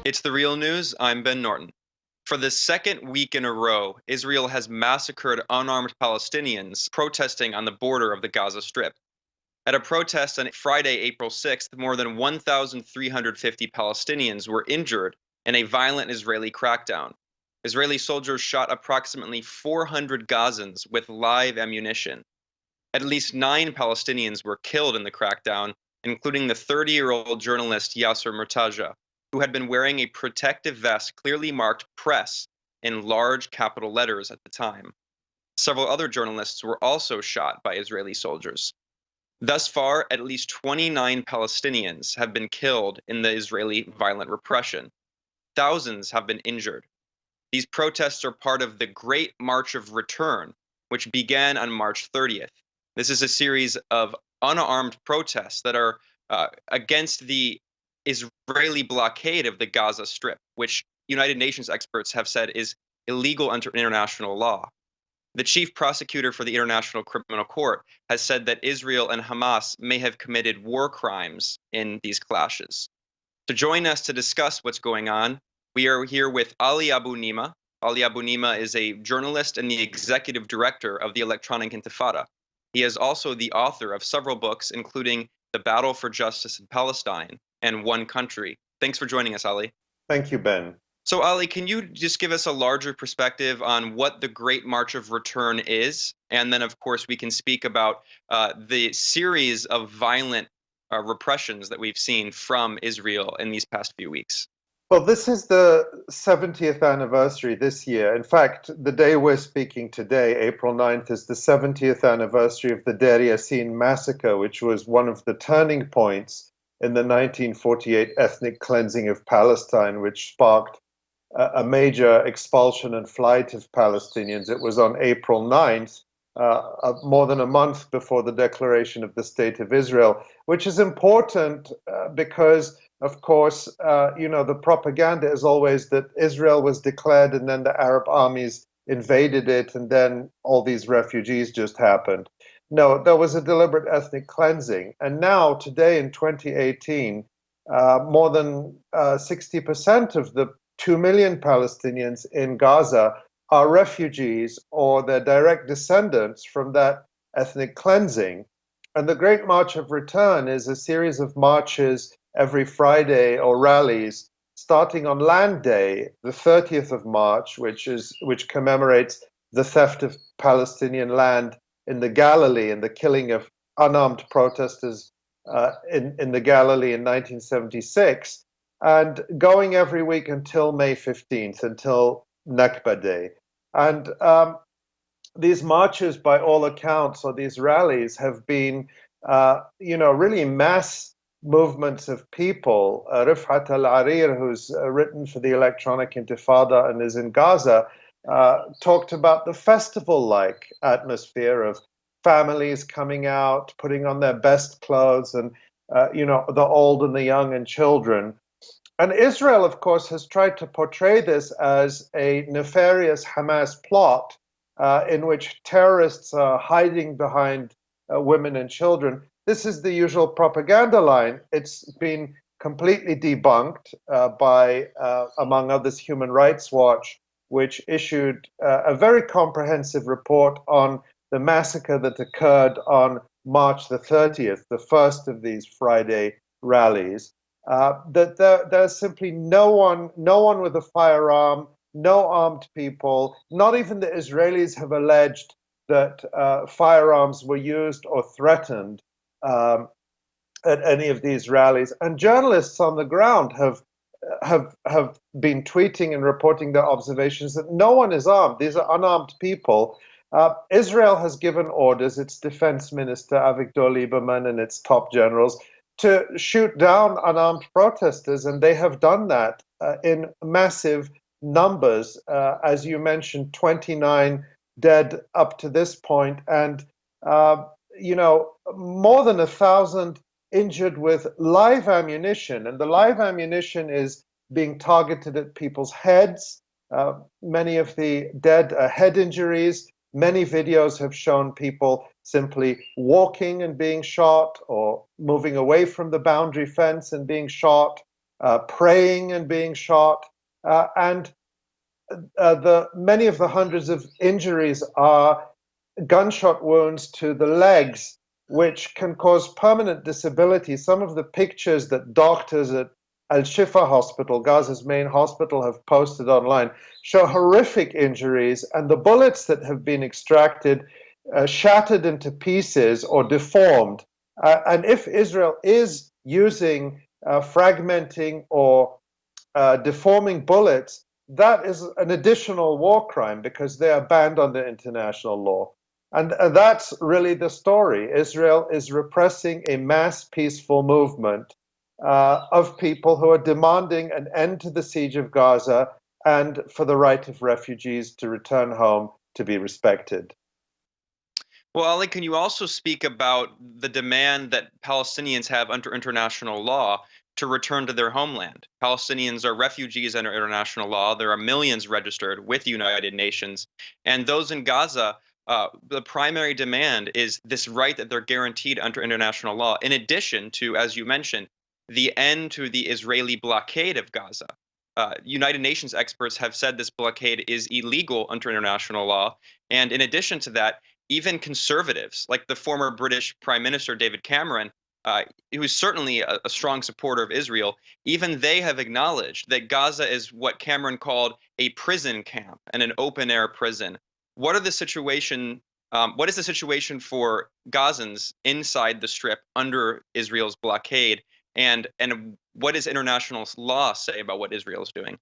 It's the real news. I'm Ben Norton. For the second week in a row, Israel has massacred unarmed Palestinians protesting on the border of the Gaza Strip. At a protest on Friday, April 6th, more than 1,350 Palestinians were injured in a violent Israeli crackdown. Israeli soldiers shot approximately 400 Gazans with live ammunition. At least 9 Palestinians were killed in the crackdown, including the 30-year-old journalist Yasser Murtaja, who had been wearing a protective vest clearly marked press in large capital letters at the time. Several other journalists were also shot by Israeli soldiers. Thus far, at least 29 Palestinians have been killed in the Israeli violent repression. Thousands have been injured. These protests are part of the Great March of Return, which began on March 30th. This is a series of unarmed protests that are against the Israeli blockade of the Gaza Strip, which United Nations experts have said is illegal under international law. The chief prosecutor for the International Criminal Court has said that Israel and Hamas may have committed war crimes in these clashes. To join us to discuss what's going on, we are here with Ali Abunimah. Ali Abunimah is a journalist and the executive director of the Electronic Intifada. He is also the author of several books, including The Battle for Justice in Palestine and One Country. Thanks for joining us, Ali. Thank you, Ben. So, Ali, can you just give us a larger perspective on what the Great March of Return is? And then, of course, we can speak about the series of violent repressions that we've seen from Israel in these past few weeks. Well, this is the 70th anniversary this year. In fact, the day we're speaking today, April 9th, is the 70th anniversary of the Deir Yassin massacre, which was one of the turning points in the 1948 ethnic cleansing of Palestine, which sparked a major expulsion and flight of Palestinians. It was on April 9th, more than a month before the declaration of the State of Israel, which is important because, of course, the propaganda is always that Israel was declared and then the Arab armies invaded it and then all these refugees just happened. No, there was a deliberate ethnic cleansing. And now, today in 2018, more than 60% of the 2 million Palestinians in Gaza are refugees or their direct descendants from that ethnic cleansing. And the Great March of Return is a series of marches every Friday or rallies, starting on Land Day, the 30th of March, which commemorates the theft of Palestinian land in the Galilee and the killing of unarmed protesters in the Galilee in 1976. And going every week until May 15th, until Nakba Day. And these marches, by all accounts, or these rallies, have been, really mass movements of people. Rifat al-Arir, who's written for the Electronic Intifada and is in Gaza, talked about the festival-like atmosphere of families coming out, putting on their best clothes, and, the old and the young and children. And Israel, of course, has tried to portray this as a nefarious Hamas plot in which terrorists are hiding behind women and children. This is the usual propaganda line. It's been completely debunked by, among others, Human Rights Watch, which issued a very comprehensive report on the massacre that occurred on March the 30th, the first of these Friday rallies. That there's simply no one with a firearm, no armed people. Not even the Israelis have alleged that firearms were used or threatened at any of these rallies. And journalists on the ground have been tweeting and reporting their observations that no one is armed. These are unarmed people. Israel has given orders, its defense minister, Avigdor Lieberman, and its top generals, to shoot down unarmed protesters, and they have done that in massive numbers. As you mentioned, 29 dead up to this point, and more than 1,000 injured with live ammunition. And the live ammunition is being targeted at people's heads. Many of the dead are head injuries. Many videos have shown people simply walking and being shot, or moving away from the boundary fence and being shot. praying and being shot, and many of the hundreds of injuries are gunshot wounds to the legs, which can cause permanent disability. Some of the pictures that doctors at Al Shifa Hospital, Gaza's main hospital, have posted online show horrific injuries, and the bullets that have been extracted shattered into pieces or deformed. And if Israel is using fragmenting or deforming bullets, that is an additional war crime because they are banned under international law. And that's really the story. Israel is repressing a mass peaceful movement of people who are demanding an end to the siege of Gaza and for the right of refugees to return home to be respected. Well, Ali, can you also speak about the demand that Palestinians have under international law to return to their homeland? Palestinians are refugees under international law. There are millions registered with the United Nations. And those in Gaza, the primary demand is this right that they're guaranteed under international law, in addition to, as you mentioned, the end to the Israeli blockade of Gaza. United Nations experts have said this blockade is illegal under international law. And in addition to that, even conservatives, like the former British Prime Minister David Cameron, who is certainly a strong supporter of Israel, even they have acknowledged that Gaza is what Cameron called a prison camp and an open-air prison. What is the situation for Gazans inside the Strip under Israel's blockade, and what does international law say about what Israel is doing?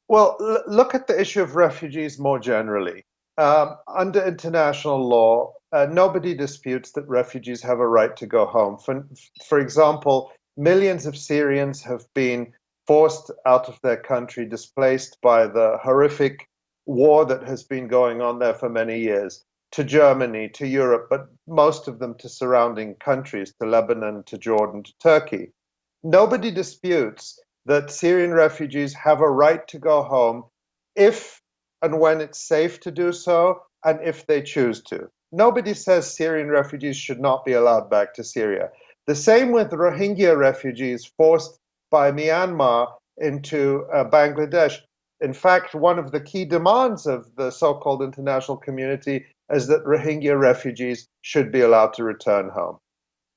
Well, look at the issue of refugees more generally. Under international law, nobody disputes that refugees have a right to go home. For example, millions of Syrians have been forced out of their country, displaced by the horrific war that has been going on there for many years, to Germany, to Europe, but most of them to surrounding countries, to Lebanon, to Jordan, to Turkey. Nobody disputes that Syrian refugees have a right to go home if and when it's safe to do so, and if they choose to. Nobody says Syrian refugees should not be allowed back to Syria. The same with Rohingya refugees forced by Myanmar into Bangladesh. In fact, one of the key demands of the so-called international community is that Rohingya refugees should be allowed to return home.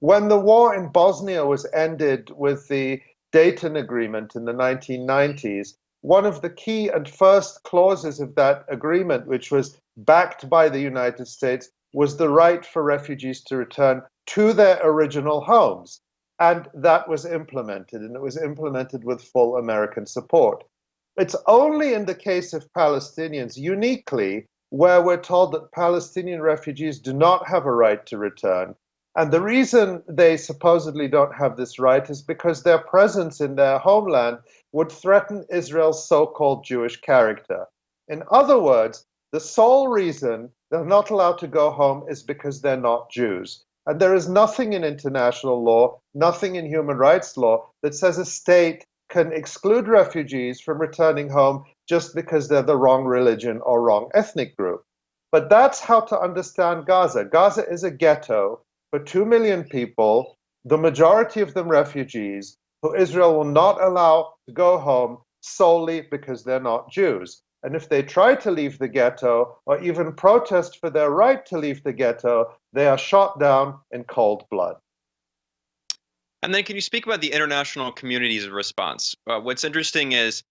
When the war in Bosnia was ended with the Dayton Agreement in the 1990s, one of the key and first clauses of that agreement, which was backed by the United States, was the right for refugees to return to their original homes. And that was implemented, and it was implemented with full American support. It's only in the case of Palestinians, uniquely, where we're told that Palestinian refugees do not have a right to return. And the reason they supposedly don't have this right is because their presence in their homeland would threaten Israel's so-called Jewish character. In other words, the sole reason they're not allowed to go home is because they're not Jews. And there is nothing in international law, nothing in human rights law that says a state can exclude refugees from returning home just because they're the wrong religion or wrong ethnic group. But that's how to understand Gaza. Gaza is a ghetto for 2 million people, the majority of them refugees, who Israel will not allow to go home solely because they're not Jews. And if they try to leave the ghetto or even protest for their right to leave the ghetto, they are shot down in cold blood. And then can you speak about the international community's response? What's interesting is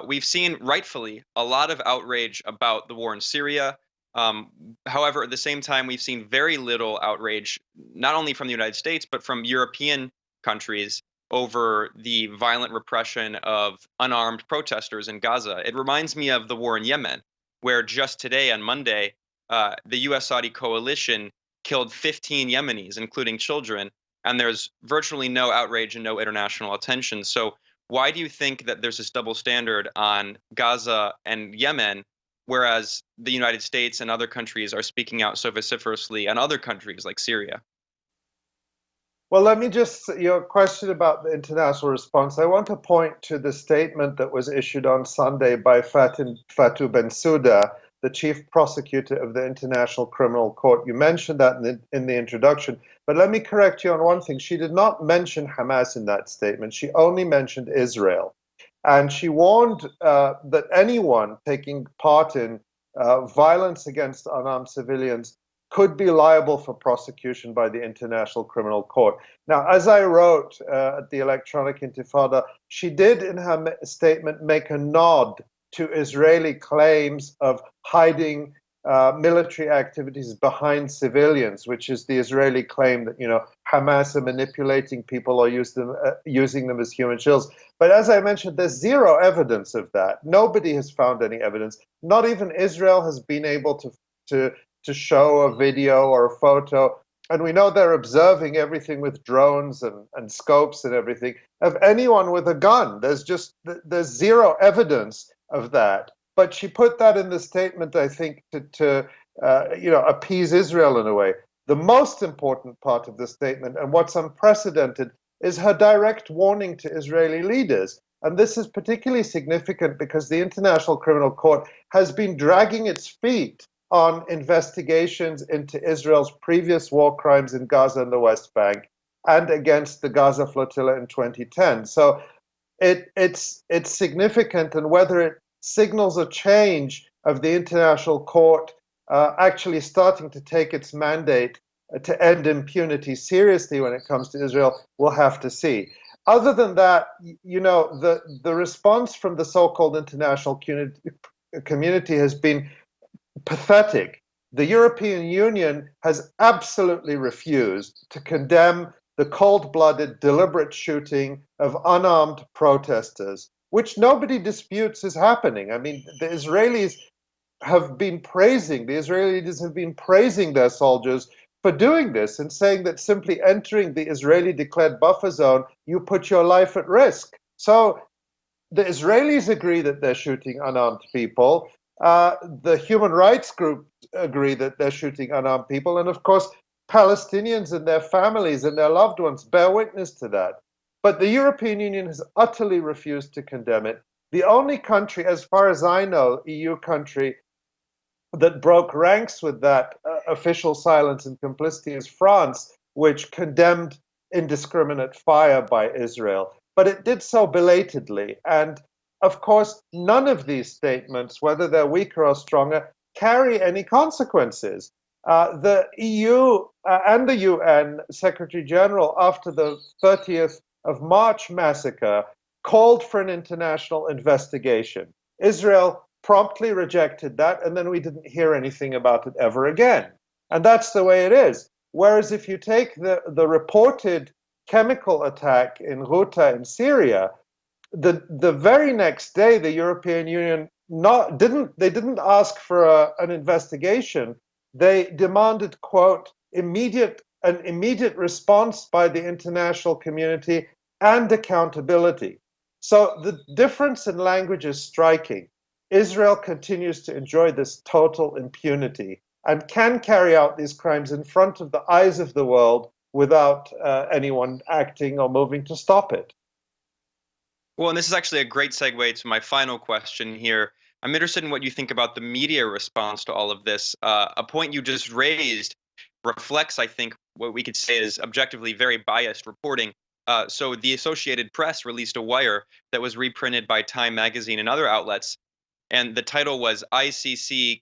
we've seen, rightfully, a lot of outrage about the war in Syria. However, at the same time, we've seen very little outrage, not only from the United States, but from European countries over the violent repression of unarmed protesters in Gaza. It reminds me of the war in Yemen, where just today, on Monday, the US-Saudi coalition killed 15 Yemenis, including children, and there's virtually no outrage and no international attention. So why do you think that there's this double standard on Gaza and Yemen, whereas the United States and other countries are speaking out so vociferously on other countries like Syria? Well, let me just, your question about the international response, I want to point to the statement that was issued on Sunday by Fatou Bensouda, the chief prosecutor of the International Criminal Court. You mentioned that in the introduction, but let me correct you on one thing. She did not mention Hamas in that statement. She only mentioned Israel. And she warned that anyone taking part in violence against unarmed civilians could be liable for prosecution by the International Criminal Court. Now, as I wrote at the Electronic Intifada, she did in her statement make a nod to Israeli claims of hiding military activities behind civilians, which is the Israeli claim that, Hamas are manipulating people or using them as human shields. But as I mentioned, there's zero evidence of that. Nobody has found any evidence. Not even Israel has been able to show a video or a photo. And we know they're observing everything with drones and scopes and everything of anyone with a gun. There's zero evidence of that. But she put that in the statement, I think, to appease Israel in a way. The most important part of the statement, and what's unprecedented, is her direct warning to Israeli leaders. And this is particularly significant because the International Criminal Court has been dragging its feet on investigations into Israel's previous war crimes in Gaza and the West Bank and against the Gaza flotilla in 2010. So it's significant, and whether it signals a change of the International Court actually starting to take its mandate to end impunity seriously when it comes to Israel, we'll have to see. Other than that, the response from the so-called international community has been pathetic. The European Union has absolutely refused to condemn the cold-blooded, deliberate shooting of unarmed protesters, which nobody disputes is happening. I mean, the Israelis have been praising their soldiers for doing this and saying that simply entering the Israeli-declared buffer zone, you put your life at risk. So the Israelis agree that they're shooting unarmed people. The human rights groups agree that they're shooting unarmed people. And of course, Palestinians and their families and their loved ones bear witness to that. But the European Union has utterly refused to condemn it. The only country, as far as I know, EU country, that broke ranks with that official silence and complicity is France, which condemned indiscriminate fire by Israel. But it did so belatedly. And of course, none of these statements, whether they're weaker or stronger, carry any consequences. The EU and the UN Secretary General, after the 30th of March massacre, called for an international investigation. Israel promptly rejected that, and then we didn't hear anything about it ever again. And that's the way it is. Whereas if you take the reported chemical attack in Ghouta in Syria, the very next day, the European Union didn't ask for an investigation. They demanded, quote, an immediate response by the international community and accountability. So the difference in language is striking. Israel continues to enjoy this total impunity and can carry out these crimes in front of the eyes of the world without anyone acting or moving to stop it. Well, and this is actually a great segue to my final question here. I'm interested in what you think about the media response to all of this. A point you just raised reflects, I think, what we could say is objectively very biased reporting. So the Associated Press released a wire that was reprinted by Time magazine and other outlets, and the title was ICC: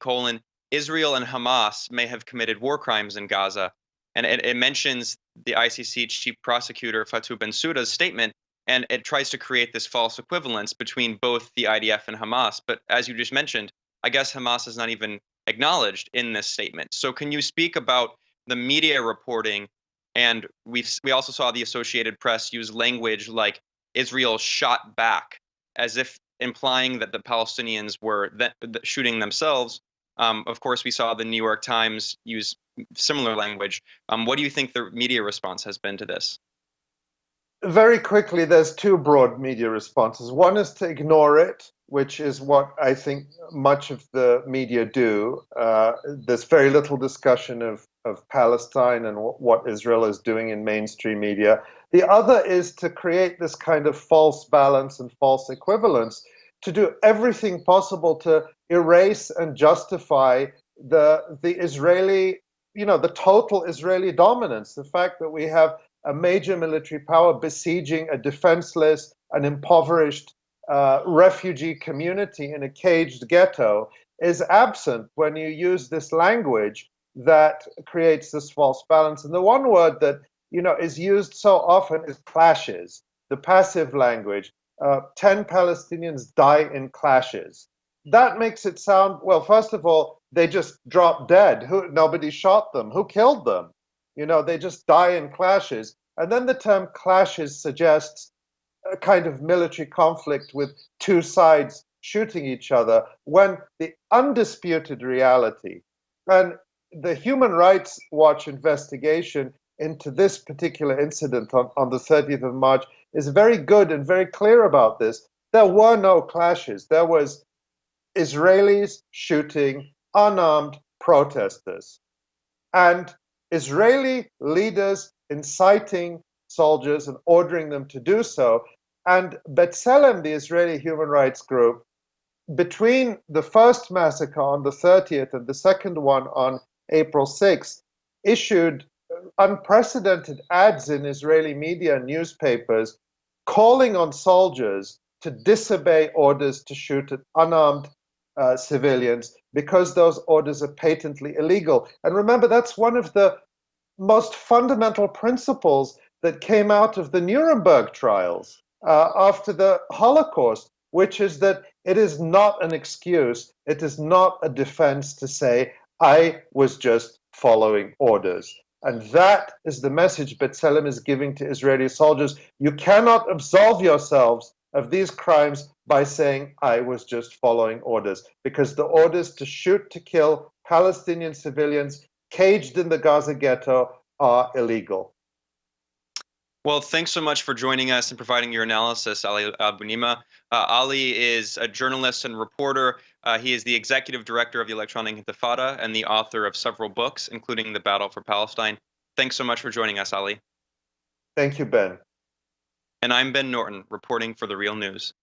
Israel and Hamas may have committed war crimes in Gaza. And it mentions the ICC chief prosecutor Fatou Bensouda's statement, and it tries to create this false equivalence between both the IDF and Hamas. But as you just mentioned, I guess Hamas is not even acknowledged in this statement. So can you speak about the media reporting? And we also saw the Associated Press use language like Israel shot back, as if implying that the Palestinians were shooting themselves. Of course, we saw the New York Times use similar language. What do you think the media response has been to this? Very quickly, there's two broad media responses. One is to ignore it, which is what I think much of the media do. There's very little discussion of Palestine and what Israel is doing in mainstream media. The other is to create this kind of false balance and false equivalence to do everything possible to erase and justify the Israeli, the total Israeli dominance, the fact that we have a major military power besieging a defenseless and impoverished refugee community in a caged ghetto is absent when you use this language that creates this false balance. And the one word that is used so often is clashes, the passive language. 10 Palestinians die in clashes. That makes it sound, well, first of all, they just dropped dead. Nobody shot them. Who killed them? They just die in clashes. And then the term clashes suggests a kind of military conflict with two sides shooting each other, when the undisputed reality, and the Human Rights Watch investigation into this particular incident on the 30th of March is very good and very clear about this. There were no clashes. There was Israelis shooting unarmed protesters and Israeli leaders inciting soldiers and ordering them to do so. And B'Tselem, the Israeli human rights group, between the first massacre on the 30th and the second one on April 6th, issued unprecedented ads in Israeli media and newspapers calling on soldiers to disobey orders to shoot at unarmed civilians because those orders are patently illegal. And remember, that's one of the most fundamental principles that came out of the Nuremberg trials after the Holocaust, which is that it is not an excuse, it is not a defense to say, I was just following orders. And that is the message B'Tselem is giving to Israeli soldiers. You cannot absolve yourselves of these crimes by saying, I was just following orders, because the orders to shoot to kill Palestinian civilians caged in the Gaza ghetto are illegal. Well, thanks so much for joining us and providing your analysis, Ali Abunimah. Ali is a journalist and reporter. He is the executive director of the Electronic Intifada and the author of several books, including The Battle for Palestine. Thanks so much for joining us, Ali. Thank you, Ben. And I'm Ben Norton, reporting for The Real News.